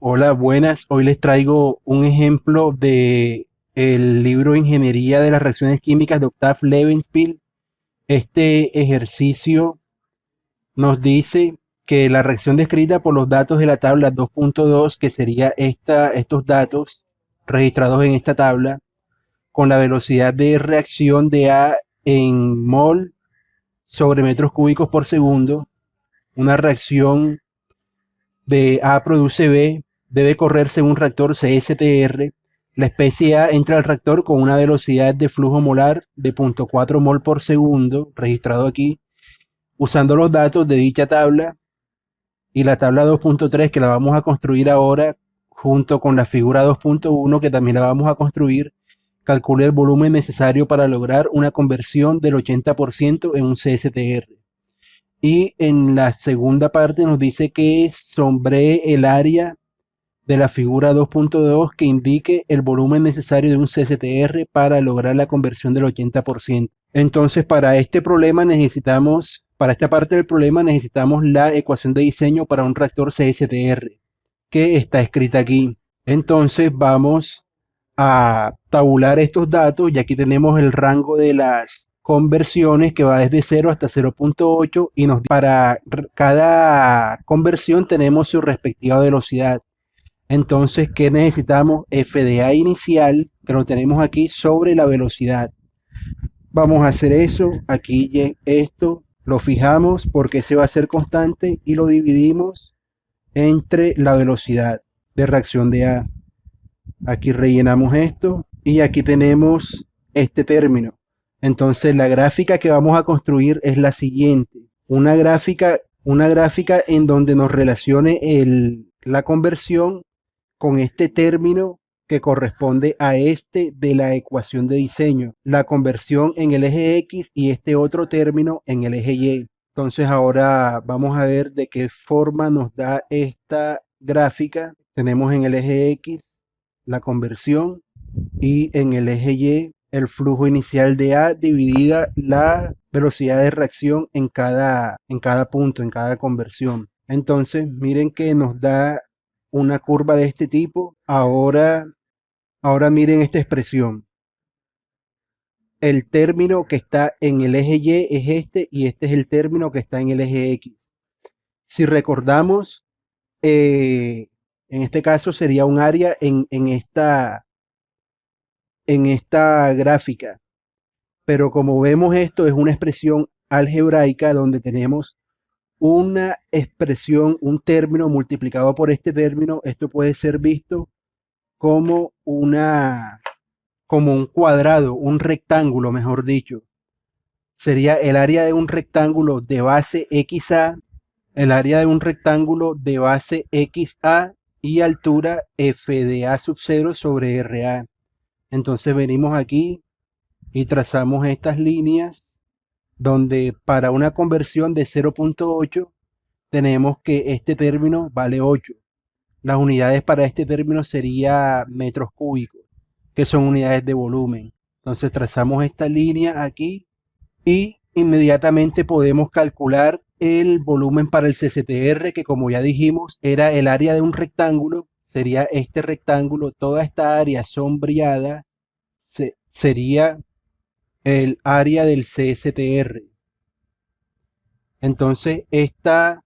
Hola, buenas. Hoy les traigo un ejemplo de el libro Ingeniería de las Reacciones Químicas de Octave Levenspiel. Este ejercicio nos dice que la reacción descrita por los datos de la tabla 2.2, que sería estos datos registrados en esta tabla, con la velocidad de reacción de A en mol sobre metros cúbicos por segundo, una reacción de A produce B debe correrse en un reactor CSTR. La especie A entra al reactor con una velocidad de flujo molar de 0.4 mol por segundo, registrado aquí, usando los datos de dicha tabla y la tabla 2.3 que la vamos a construir ahora junto con la figura 2.1 que también la vamos a construir. Calcule el volumen necesario para lograr una conversión del 80% en un CSTR. Y en la segunda parte nos dice que sombree el área de la figura 2.2 que indique el volumen necesario de un CSTR para lograr la conversión del 80%. Entonces, para esta parte del problema necesitamos la ecuación de diseño para un reactor CSTR, que está escrita aquí. Entonces, vamos a tabular estos datos y aquí tenemos el rango de las conversiones que va desde 0 hasta 0.8 y para cada conversión tenemos su respectiva velocidad. Entonces, ¿qué necesitamos? FDA inicial, que lo tenemos aquí sobre la velocidad. Vamos a hacer eso, aquí esto lo fijamos porque se va a ser constante y lo dividimos entre la velocidad de reacción de A. Aquí rellenamos esto y aquí tenemos este término. Entonces, la gráfica que vamos a construir es la siguiente. Una gráfica en donde nos relacione la conversión con este término que corresponde a este de la ecuación de diseño, la conversión en el eje X y este otro término en el eje Y. Entonces ahora vamos a ver de qué forma nos da esta gráfica. Tenemos en el eje X la conversión y en el eje Y el flujo inicial de A dividida la velocidad de reacción en cada punto, en cada conversión. Entonces miren que nos da una curva de este tipo. Ahora miren esta expresión. El término que está en el eje Y es este y este es el término que está en el eje X. Si recordamos, en este caso sería un área en esta gráfica. Pero como vemos, esto es una expresión algebraica donde tenemos una expresión, un término multiplicado por este término. Esto puede ser visto como como un cuadrado, un rectángulo, mejor dicho. Sería el área de un rectángulo de base XA, el área de un rectángulo de base XA y altura F de A sub 0 sobre RA. Entonces venimos aquí y trazamos estas líneas donde para una conversión de 0.8 tenemos que este término vale 8. Las unidades para este término sería metros cúbicos, que son unidades de volumen. Entonces trazamos esta línea aquí y inmediatamente podemos calcular el volumen para el CCTR, que como ya dijimos era el área de un rectángulo, sería este rectángulo, toda esta área sombreada sería el área del CSTR. Entonces esta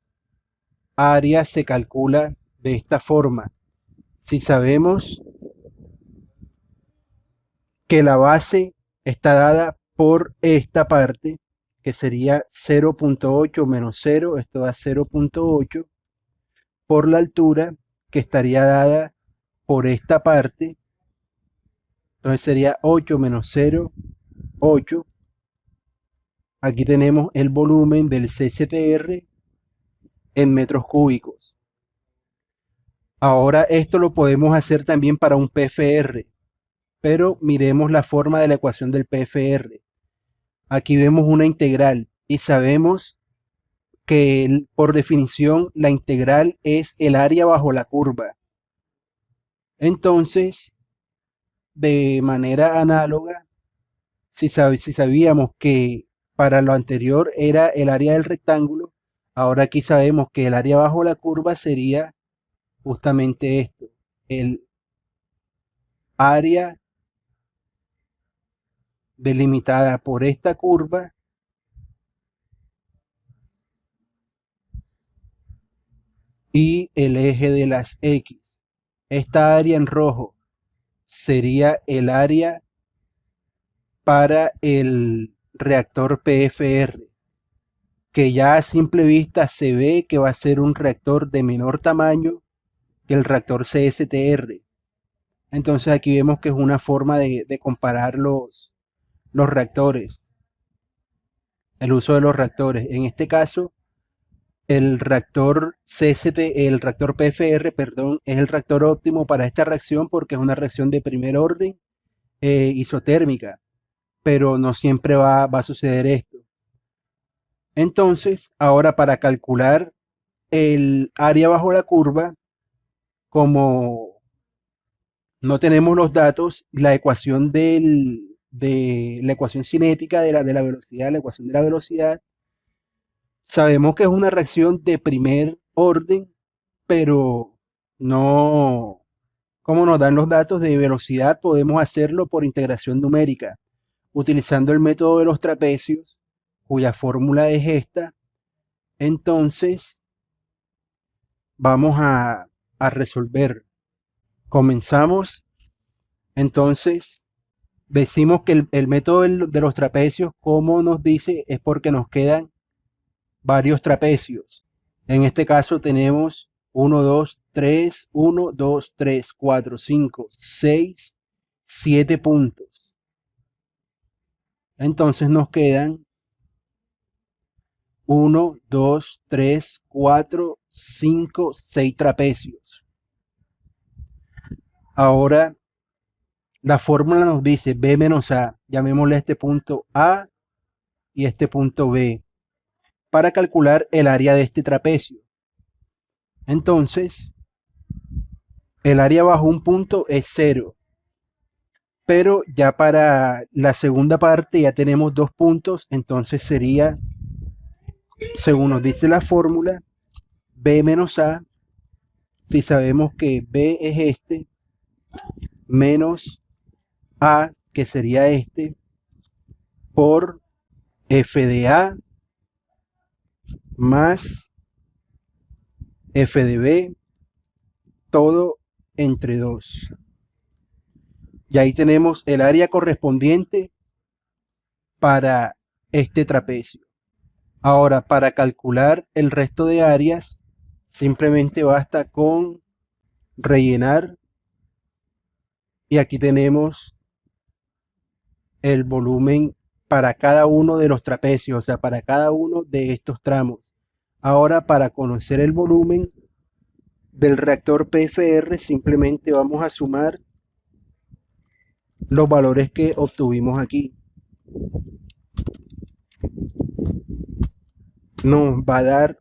área se calcula de esta forma. Si sabemos que la base está dada por esta parte, que sería 0.8 menos 0, esto da 0.8, por la altura, que estaría dada por esta parte, entonces sería 8 menos 0, 8. Aquí tenemos el volumen del CCTR en metros cúbicos. Ahora esto lo podemos hacer también para un PFR, pero miremos la forma de la ecuación del PFR. Aquí vemos una integral y sabemos que por definición la integral es el área bajo la curva. Entonces, de manera análoga, si sabíamos que para lo anterior era el área del rectángulo, ahora aquí sabemos que el área bajo la curva sería justamente esto, el área delimitada por esta curva y el eje de las X. Esta área en rojo sería el área para el reactor PFR, que ya a simple vista se ve que va a ser un reactor de menor tamaño que el reactor CSTR. Entonces aquí vemos que es una forma de comparar los reactores, el uso de los reactores. En este caso, el reactor CST, el reactor PFR, perdón, es el reactor óptimo para esta reacción porque es una reacción de primer orden isotérmica, pero no siempre va a suceder esto. Entonces, ahora para calcular el área bajo la curva, como no tenemos los datos, la ecuación de la ecuación cinética de la velocidad, la ecuación de la velocidad, sabemos que es una reacción de primer orden, pero no, como nos dan los datos de velocidad, podemos hacerlo por integración numérica, utilizando el método de los trapecios, cuya fórmula es esta. Entonces, vamos a resolver. Comenzamos. Entonces, decimos que el método de los trapecios, como nos dice, es porque nos quedan varios trapecios. En este caso tenemos 1, 2, 3, 1, 2, 3, 4, 5, 6, 7 puntos. Entonces nos quedan 1, 2, 3, 4, 5, 6 trapecios. Ahora la fórmula nos dice B menos A, llamémosle a este punto A y este punto B, para calcular el área de este trapecio. Entonces, el área bajo un punto es 0, pero ya para la segunda parte ya tenemos 2 puntos, entonces sería, según nos dice la fórmula, B menos A, si sabemos que B es este, menos A, que sería este, por F de A más F de B, todo entre 2. Y ahí tenemos el área correspondiente para este trapecio. Ahora, para calcular el resto de áreas, simplemente basta con rellenar. Y aquí tenemos el volumen para cada uno de los trapecios, o sea, para cada uno de estos tramos. Ahora, para conocer el volumen del reactor PFR, simplemente vamos a sumar los valores que obtuvimos aquí. Nos va a dar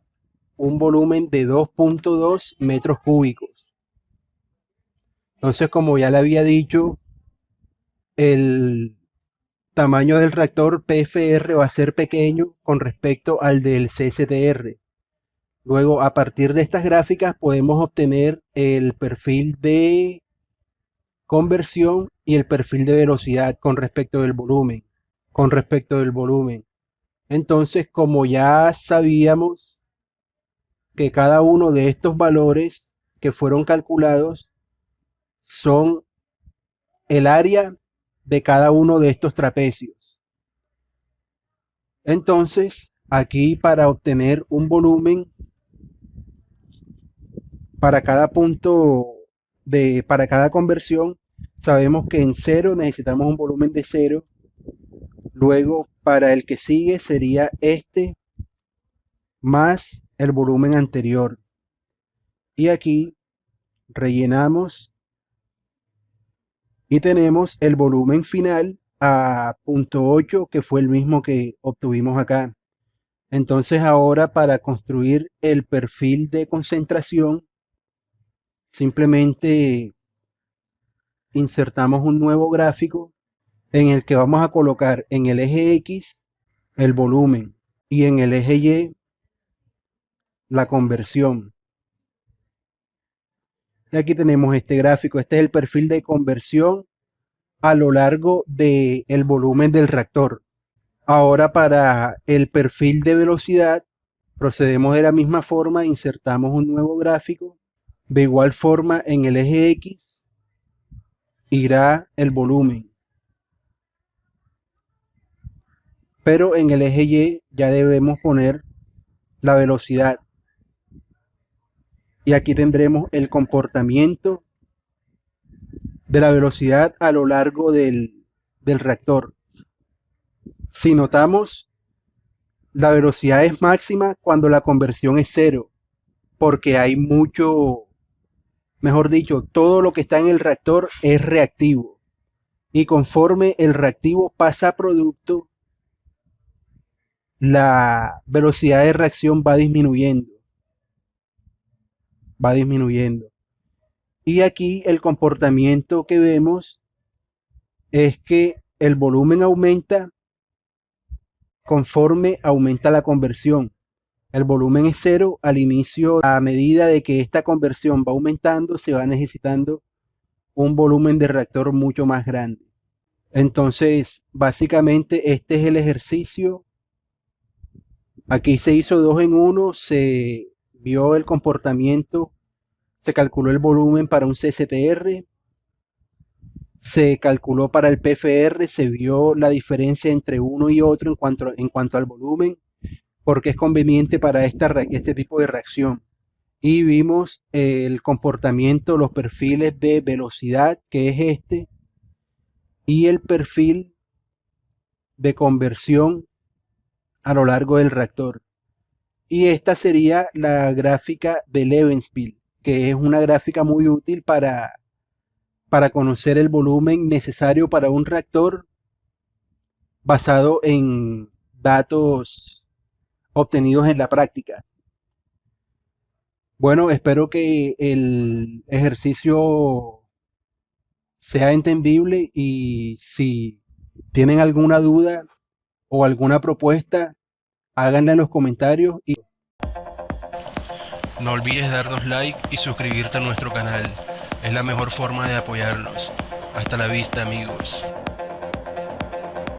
un volumen de 2.2 metros cúbicos. Entonces, como ya le había dicho, el tamaño del reactor PFR va a ser pequeño con respecto al del CSTR. Luego, a partir de estas gráficas, podemos obtener el perfil de conversión y el perfil de velocidad con respecto del volumen. Con respecto del volumen. Entonces, como ya sabíamos que cada uno de estos valores que fueron calculados son el área de cada uno de estos trapecios. Entonces, aquí para obtener un volumen para cada punto para cada conversión, sabemos que en 0 necesitamos un volumen de 0. Luego, para el que sigue sería este más el volumen anterior. Y aquí rellenamos y tenemos el volumen final a 0.8, que fue el mismo que obtuvimos acá. Entonces ahora, para construir el perfil de concentración, simplemente insertamos un nuevo gráfico en el que vamos a colocar en el eje X el volumen y en el eje Y la conversión. Y aquí tenemos este gráfico. Este es el perfil de conversión a lo largo del volumen del reactor. Ahora para el perfil de velocidad procedemos de la misma forma, insertamos un nuevo gráfico. De igual forma en el eje X irá el volumen, pero en el eje Y ya debemos poner la velocidad. Y aquí tendremos el comportamiento de la velocidad a lo largo del reactor. Si notamos, la velocidad es máxima cuando la conversión es cero, porque hay mucho, mejor dicho, todo lo que está en el reactor es reactivo. Y conforme el reactivo pasa a producto, la velocidad de reacción va disminuyendo. Va disminuyendo. Y aquí el comportamiento que vemos es que el volumen aumenta conforme aumenta la conversión. El volumen es cero al inicio. A medida de que esta conversión va aumentando, se va necesitando un volumen de reactor mucho más grande. Entonces, básicamente este es el ejercicio. Aquí se hizo 2 en 1, se vio el comportamiento, se calculó el volumen para un CSTR, se calculó para el PFR, se vio la diferencia entre uno y otro en cuanto al volumen, porque es conveniente para este tipo de reacción. Y vimos el comportamiento, los perfiles de velocidad, que es este, y el perfil de conversión a lo largo del reactor. Y esta sería la gráfica de Levensbill, que es una gráfica muy útil para conocer el volumen necesario para un reactor basado en datos obtenidos en la práctica. Bueno, espero que el ejercicio sea entendible y si tienen alguna duda o alguna propuesta, háganla en los comentarios. Y no olvides darnos like y suscribirte a nuestro canal. Es la mejor forma de apoyarnos. Hasta la vista, amigos.